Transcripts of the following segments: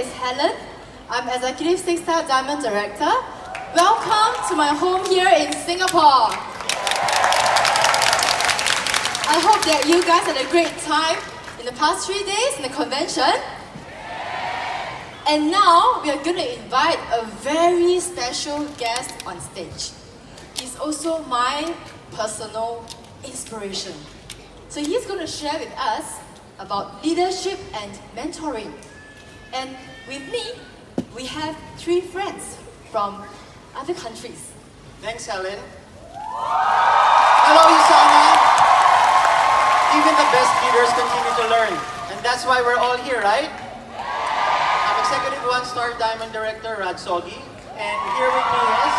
is Helen. I'm Executive 6-Star Diamond Director. Welcome to my home here in Singapore. I hope that you guys had a great time in the past 3 days in the convention. And now we are going to invite a very special guest on stage. He's also my personal inspiration. So he's going to share with us about leadership and mentoring. And with me, we have 3 friends from other countries. Thanks, Helen. Hello, USANA. Even the best leaders continue to learn. And that's why we're all here, right? I'm Executive 1-Star Diamond Director, Rad Sogi. And here with me is...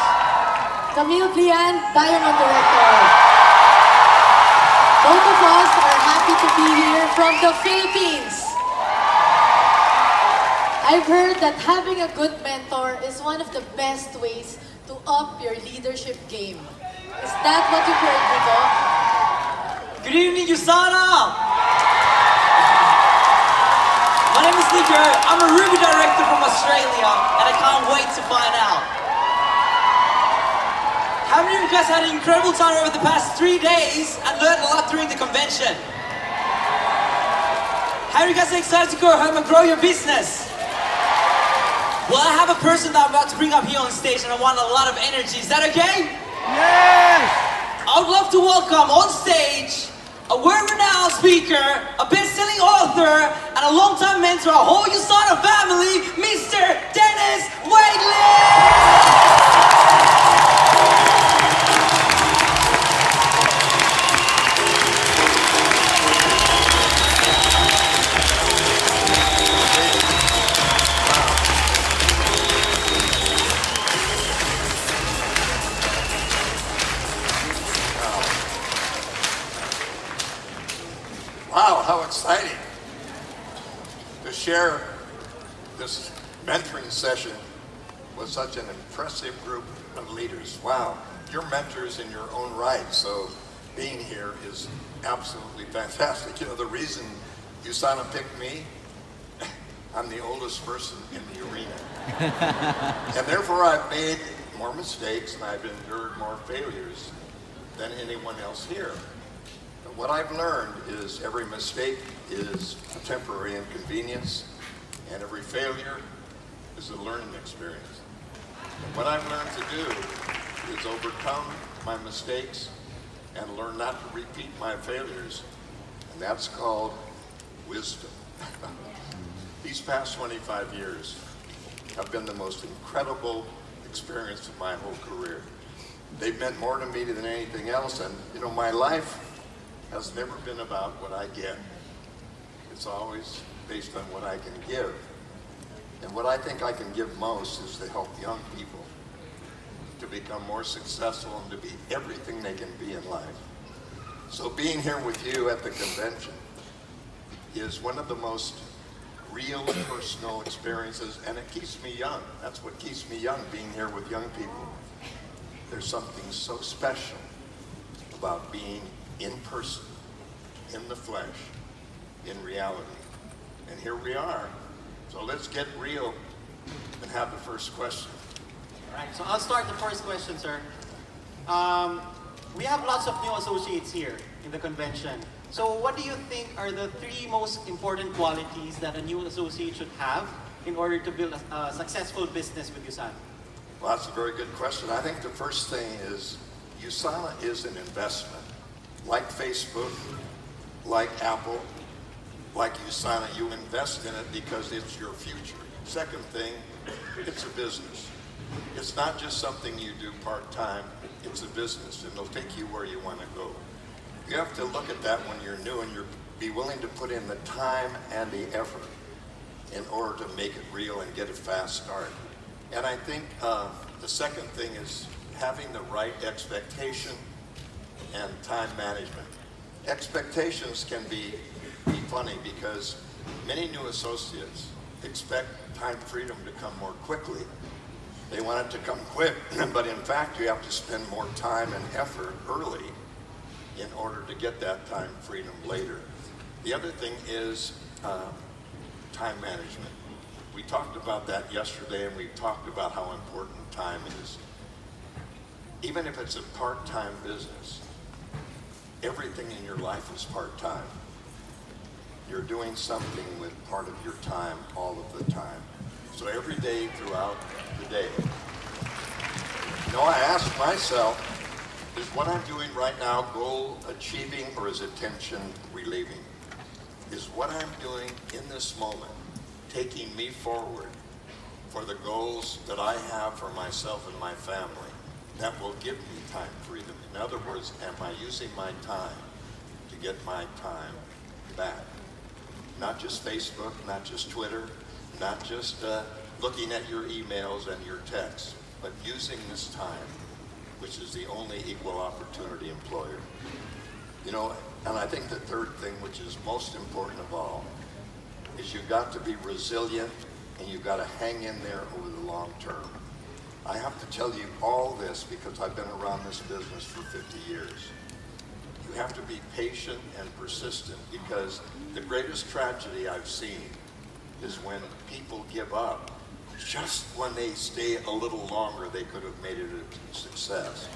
Camille Plian, Diamond Director. Both of us are happy to be here from the Philippines. I've heard that having a good mentor is one of the best ways to up your leadership game. Is that what you've heard, Nico? Good evening, USANA! My name is Nico. I'm a Ruby director from Australia, and I can't wait to find out. How many of you guys had an incredible time over the past 3 days and learned a lot during the convention? How are you guys excited to go home and grow your business? Well, I have a person that I'm about to bring up here on stage and I want a lot of energy. Is that okay? Yes! I would love to welcome on stage a world-renowned speaker, a best-selling author, and a long-time mentor, our whole USANA family, Mr. Dennis Waitley! Wow, how exciting to share this mentoring session with such an impressive group of leaders. Wow, you're mentors in your own right, so being here is absolutely fantastic. You know, the reason USANA picked me, I'm the oldest person in the arena. And therefore I've made more mistakes and I've endured more failures than anyone else here. What I've learned is every mistake is a temporary inconvenience, and every failure is a learning experience. And what I've learned to do is overcome my mistakes and learn not to repeat my failures, and that's called wisdom. These past 25 years have been the most incredible experience of my whole career. They've meant more to me than anything else, and you know, my life has never been about what I get. It's always based on what I can give. And what I think I can give most is to help young people to become more successful and to be everything they can be in life. So being here with you at the convention is one of the most real personal experiences, and it keeps me young. That's what keeps me young, being here with young people. There's something so special about being in person, in the flesh, in reality. And here we are. So let's get real and have the first question. All right, so I'll start the first question, sir. We have lots of new associates here in the convention. So what do you think are the 3 most important qualities that a new associate should have in order to build a successful business with USANA? Well, that's a very good question. I think the first thing is USANA is an investment. Like Facebook, like Apple, like USANA, you invest in it because it's your future. Second thing, it's a business. It's not just something you do part-time, it's a business, and it'll take you where you want to go. You have to look at that when you're new, and be willing to put in the time and the effort in order to make it real and get a fast start. And I think the second thing is having the right expectation and time management. Expectations can be funny because many new associates expect time freedom to come more quickly. They want it to come quick, but in fact you have to spend more time and effort early in order to get that time freedom later. The other thing is time management. We talked about that yesterday, and we talked about how important time is. Even if it's a part-time business, everything in your life is part-time. You're doing something with part of your time all of the time. So every day throughout the day. I ask myself, is what I'm doing right now goal achieving or is it tension relieving? Is what I'm doing in this moment taking me forward for the goals that I have for myself and my family that will give me time freedom? In other words, am I using my time to get my time back? Not just Facebook, not just Twitter, not just looking at your emails and your texts, but using this time, which is the only equal opportunity employer. And I think the third thing, which is most important of all, is you've got to be resilient and you've got to hang in there over the long term. I have to tell you all this because I've been around this business for 50 years. You have to be patient and persistent because the greatest tragedy I've seen is when people give up just when they stay a little longer, they could have made it a success.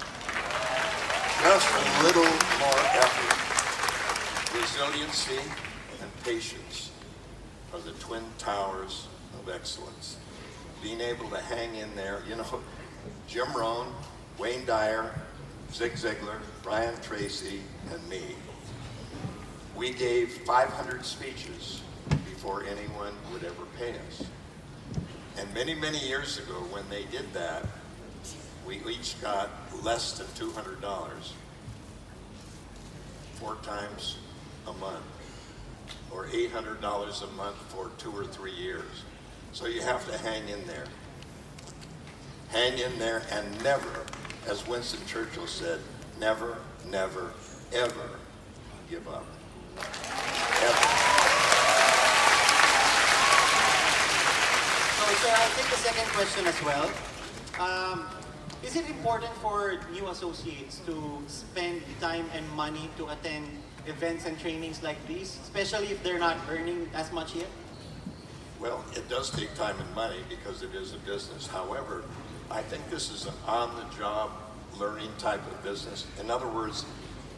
Just a little more effort. Resiliency and patience are the twin towers of excellence. Being able to hang in there, Jim Rohn, Wayne Dyer, Zig Ziglar, Brian Tracy, and me. We gave 500 speeches before anyone would ever pay us. And many, many years ago, when they did that, we each got less than $200, 4 times a month, or $800 a month for 2 or 3 years. So you have to hang in there. Hang in there and never, as Winston Churchill said, never, never, ever give up. Ever. So I'll take the second question as well. Is it important for new associates to spend time and money to attend events and trainings like these, especially if they're not earning as much yet? Well, it does take time and money because it is a business. However, I think this is an on-the-job learning type of business. In other words,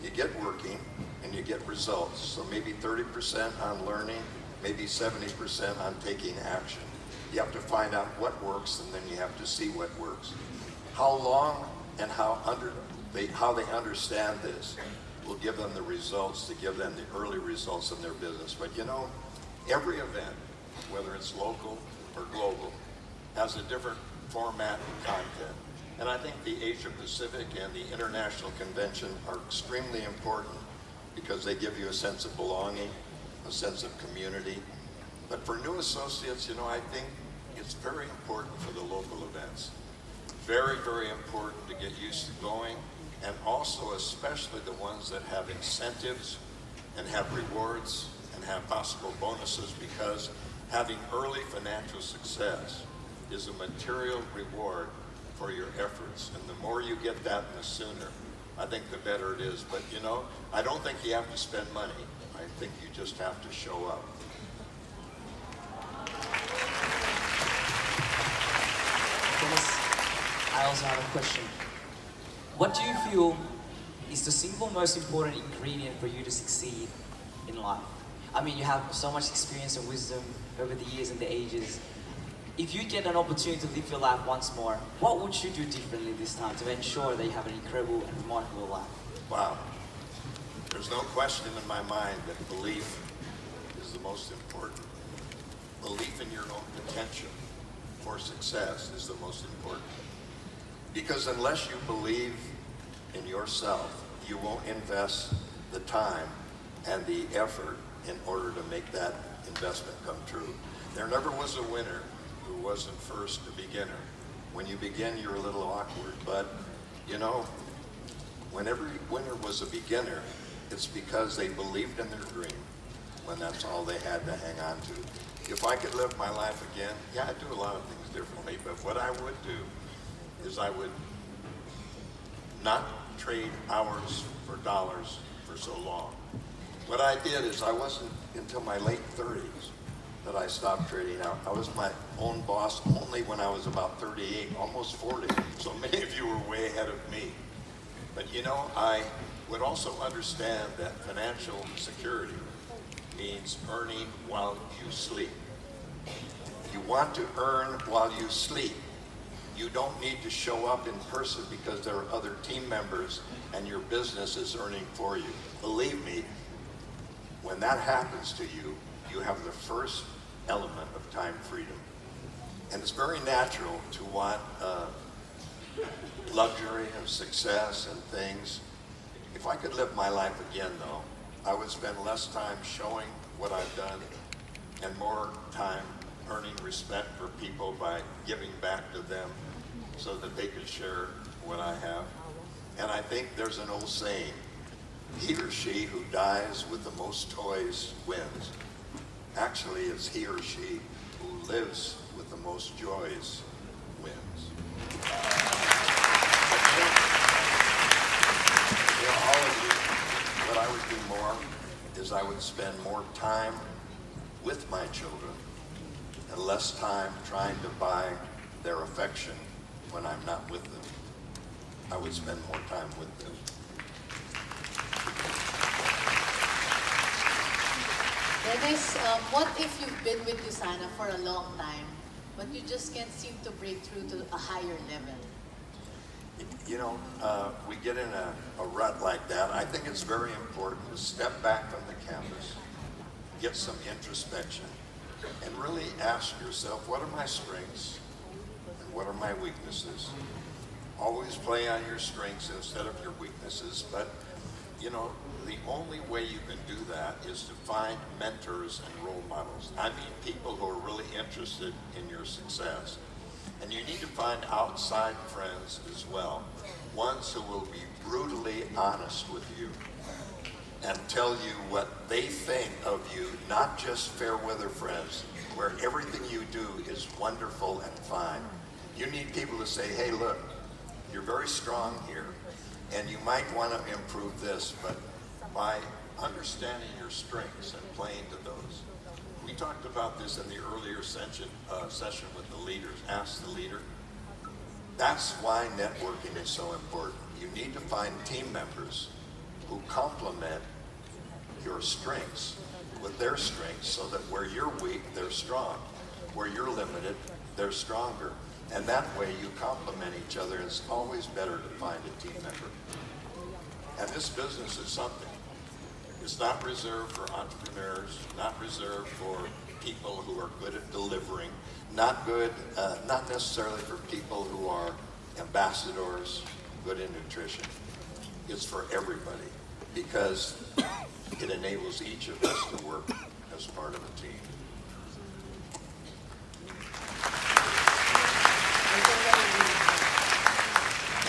you get working and you get results. So maybe 30% on learning, maybe 70% on taking action. You have to find out what works, and then you have to see what works. How long and how they understand this will give them the results to give them the early results in their business. But every event, whether it's local or global, has a different format and content. And I think the Asia Pacific and the International Convention are extremely important because they give you a sense of belonging, a sense of community. But for new associates, I think it's very important for the local events. Very, very important to get used to going, and also especially the ones that have incentives and have rewards and have possible bonuses, because having early financial success is a material reward for your efforts. And the more you get that and the sooner, I think the better it is. But I don't think you have to spend money. I think you just have to show up. Dennis, I also have a question. What do you feel is the single most important ingredient for you to succeed in life? I mean, you have so much experience and wisdom over the years and the ages. If you get an opportunity to live your life once more, what would you do differently this time to ensure that you have an incredible and remarkable life? Wow. There's no question in my mind that belief is the most important. Belief in your own potential for success is the most important. Because unless you believe in yourself, you won't invest the time and the effort in order to make that investment come true. There never was a winner who wasn't first a beginner. When you begin, you're a little awkward, but when every winner was a beginner, it's because they believed in their dream when that's all they had to hang on to. If I could live my life again, I'd do a lot of things differently, but what I would do is I would not trade hours for dollars for so long. What I did is I wasn't until my late 30s that I stopped trading out. I was my own boss only when I was about 38, almost 40. So many of you were way ahead of me. But you know, I would also understand that financial security means earning while you sleep. You want to earn while you sleep. You don't need to show up in person because there are other team members and your business is earning for you. Believe me, when that happens to you, you have the first element of time freedom. And it's very natural to want luxury and success and things. If I could live my life again, though, I would spend less time showing what I've done and more time earning respect for people by giving back to them so that they could share what I have. And I think there's an old saying, he or she who dies with the most toys wins. Actually, it's he or she who lives with the most joys wins. You know, all of you, what I would do more is I would spend more time with my children and less time trying to buy their affection when I'm not with them. I would spend more time with them. Dennis, what if you've been with USANA for a long time, but you just can't seem to break through to a higher level? You know, we get in a rut like that. I think it's very important to step back from the campus, get some introspection, and really ask yourself, what are my strengths and what are my weaknesses? Always play on your strengths instead of your weaknesses, but you know, the only way you can do that is to find mentors and role models. I mean, people who are really interested in your success. And you need to find outside friends as well, ones who will be brutally honest with you and tell you what they think of you, not just fair weather friends, where everything you do is wonderful and fine. You need people to say, hey, look, you're very strong here, and you might want to improve this, but by understanding your strengths and playing to those. We talked about this in the earlier session with the leaders. Ask the leader. That's why networking is so important. You need to find team members who complement your strengths with their strengths so that where you're weak, they're strong. Where you're limited, they're stronger. And that way you complement each other. It's always better to find a team member. And this business is something. It's not reserved for entrepreneurs, not reserved for people who are good at delivering, not necessarily for people who are ambassadors, good in nutrition. It's for everybody because it enables each of us to work as part of a team.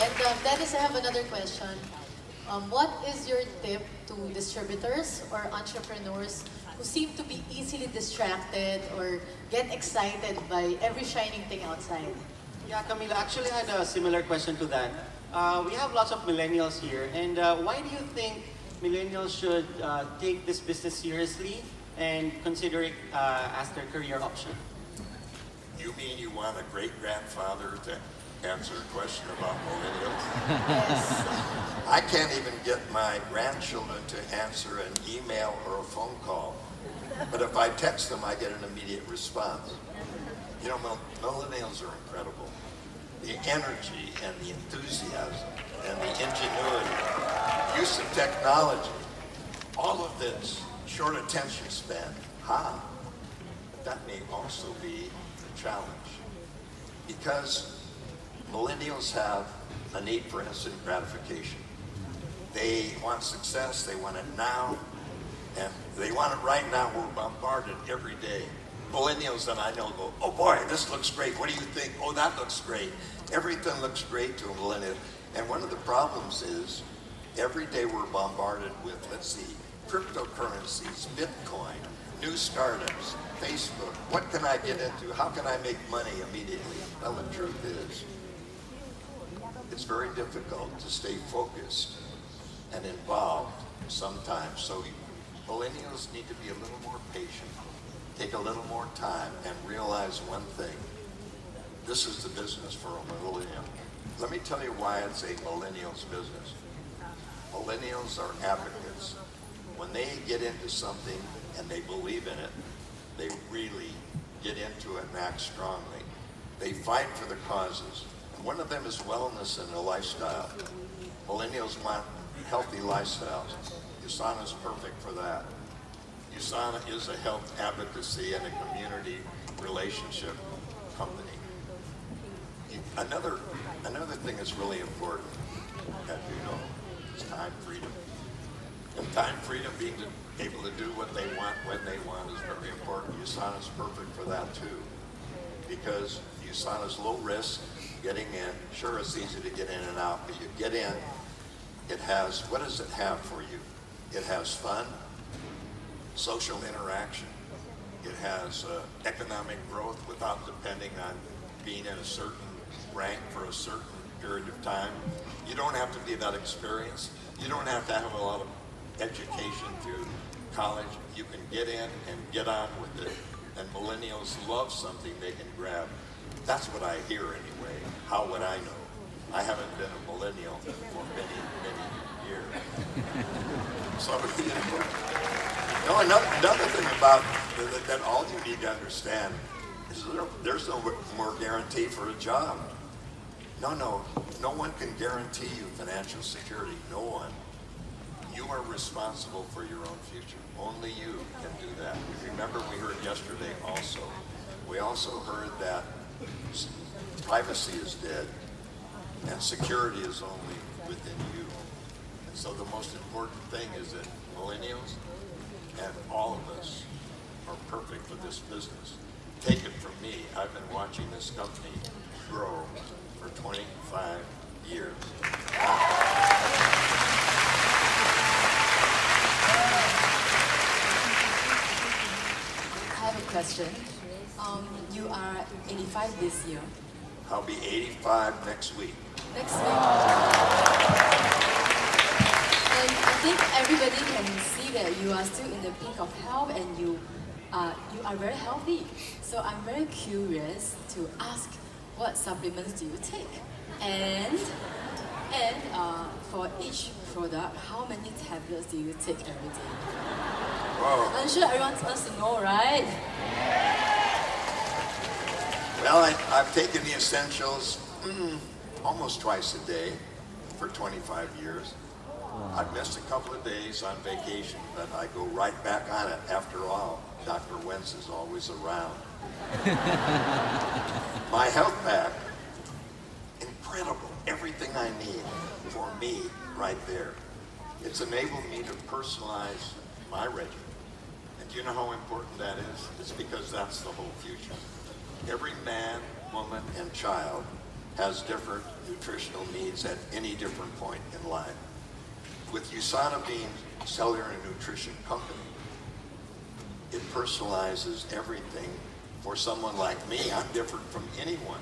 And Dennis, I have another question. What is your tip to distributors or entrepreneurs who seem to be easily distracted or get excited by every shining thing outside? Yeah, Camila, actually I had a similar question to that. We have lots of millennials here, and why do you think millennials should take this business seriously and consider it as their career option? You mean you want a great-grandfather to answer a question about millennials? Yes. I can't even get my grandchildren to answer an email or a phone call. But if I text them, I get an immediate response. You know, millennials are incredible. The energy and the enthusiasm and the ingenuity, use of technology, all of this, short attention span. That may also be a challenge. Because millennials have a need for instant gratification. They want success, they want it now, and they want it right now. We're bombarded every day. Millennials that I know go, oh boy, this looks great. What do you think? Oh, that looks great. Everything looks great to a millennial. And one of the problems is every day we're bombarded with, let's see, cryptocurrencies, Bitcoin, new startups, Facebook. What can I get into? How can I make money immediately? Well, the truth is, it's very difficult to stay focused and involved sometimes. So millennials need to be a little more patient take a little more time and realize one thing. This is the business for a millennial. Let me tell you why it's a millennials business. Millennials are advocates. When they get into something and they believe in it, they really get into it and act strongly. They fight for the causes. And one of them is wellness and a lifestyle. Millennials want healthy lifestyles. USANA is perfect for that. USANA is a health advocacy and a community relationship company. Another thing that's really important, as you know, is time freedom. And time freedom, being able to do what they want when they want, is very important. USANA is perfect for that too, because USANA is low risk, getting in. Sure, it's easy to get in and out, but you get in, it has, what does it have for you? It has fun, social interaction. It has economic growth without depending on being in a certain rank for a certain period of time. You don't have to be that experienced. You don't have to have a lot of education through college. You can get in and get on with it. And millennials love something they can grab. That's what I hear anyway. How would I know? I haven't been a millennial for many, many years. So, another thing about that all you need to understand is there's no more guarantee for a job. No one can guarantee you financial security. No one. You are responsible for your own future. Only you can do that. Remember, we heard yesterday also. We also heard that privacy is dead and security is only within you. And so the most important thing is that millennials and all of us are perfect for this business. Take it from me, I've been watching this company grow for 25 years. I have a question. You are 85 this year. I'll be 85 next week. Next week. And I think everybody can see that you are still in the peak of health and you are very healthy. So I'm very curious to ask, what supplements do you take? And for each product, how many tablets do you take every day? Whoa. I'm sure everyone wants to know, right? Well, I've taken the essentials almost twice a day for 25 years. I've missed a couple of days on vacation, but I go right back on it. After all, Dr. Wentz is always around. My health pack, incredible. Everything I need for me right there. It's enabled me to personalize my regimen. And do you know how important that is? It's because that's the whole future. Every man, woman, and child has different nutritional needs at any different point in life. With USANA being a cellular and nutrition company, it personalizes everything for someone like me. I'm different from anyone.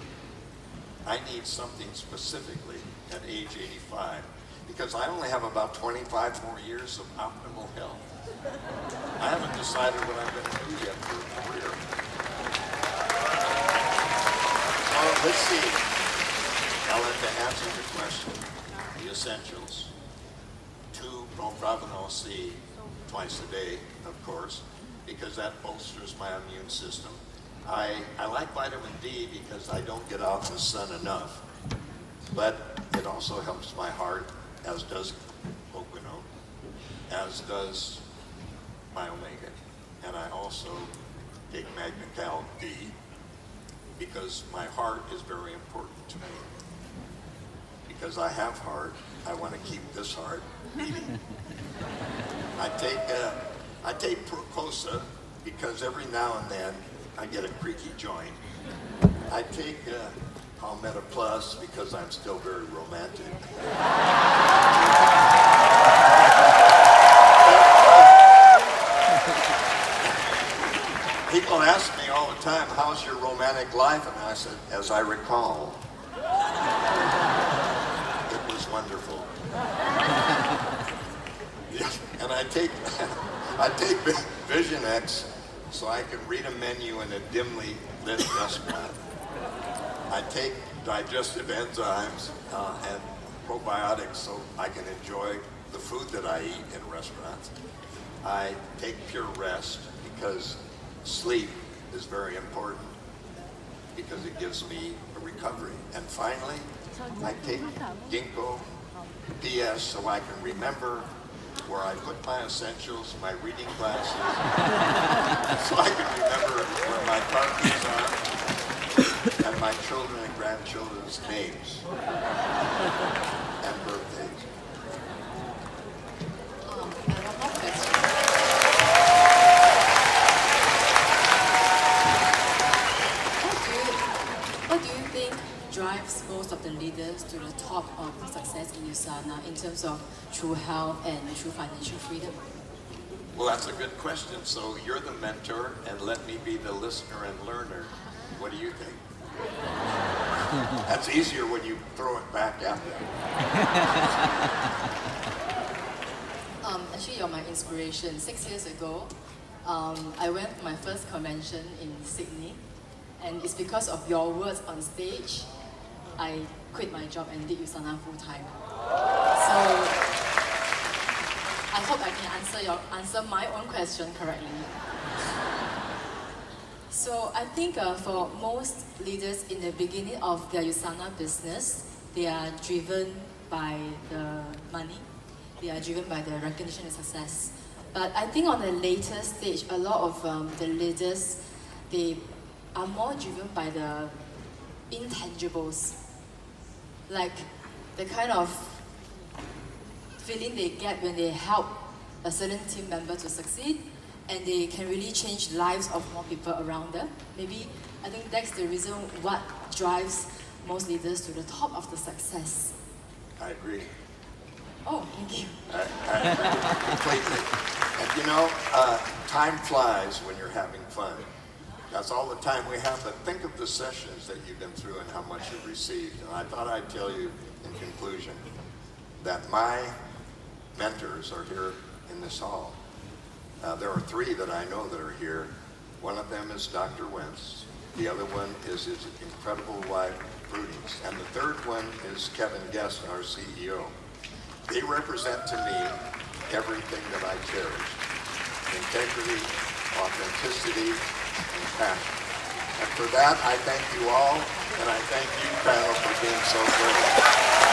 I need something specifically at age 85 because I only have about 25 more years of optimal health. I haven't decided what I'm going to do yet for a career. So let's see. Ellen, to answer your question, the essentials. 2 Propranolol C twice a day, of course, because that bolsters my immune system. I like vitamin D because I don't get out in the sun enough, but it also helps my heart, as does coconut, as does my omega. And I also take Magna-Cal D because my heart is very important to me. Because I have heart, I want to keep this heart beating. I take Procosa because every now and then I get a creaky joint. I take Palmetto Plus because I'm still very romantic. People ask me all the time, how's your romantic life? And I said, as I recall, it was wonderful. Yes, and I take Vision X so I can read a menu in a dimly lit restaurant. I take digestive enzymes and probiotics so I can enjoy the food that I eat in restaurants. I take pure rest because sleep is very important because it gives me a recovery. And finally, I take ginkgo DS so I can remember where I put my essentials, my reading glasses, so I can remember where my car keys are, and my children and grandchildren's names and birthdays. I have one question. What do you think drives most of the leaders to the top of success in USANA in terms of true health and true financial freedom? Well, that's a good question. So you're the mentor, and let me be the listener and learner. What do you think? That's easier when you throw it back at them. Actually, you're my inspiration. 6 years ago, I went to my first convention in Sydney, and it's because of your words on stage, I quit my job and did USANA full time. So I hope I can answer my own question correctly. So I think for most leaders in the beginning of their USANA business, they are driven by the money. They are driven by the recognition and success. But I think on the later stage, a lot of the leaders, they are more driven by the intangibles. Like the kind of feeling they get when they help a certain team member to succeed, and they can really change lives of more people around them. Maybe, I think that's the reason what drives most leaders to the top of the success. I agree. Oh, thank you. I agree completely. And you know, time flies when you're having fun. That's all the time we have, but think of the sessions that you've been through and how much you've received. And I thought I'd tell you in conclusion that my mentors are here in this hall. There are 3 that I know that are here. One of them is Dr. Wentz. The other one is his incredible wife, Prudence. And the third one is Kevin Guest, our CEO. They represent to me everything that I cherish: integrity, authenticity, and passion. And for that, I thank you all, and I thank you, panel, for being so great.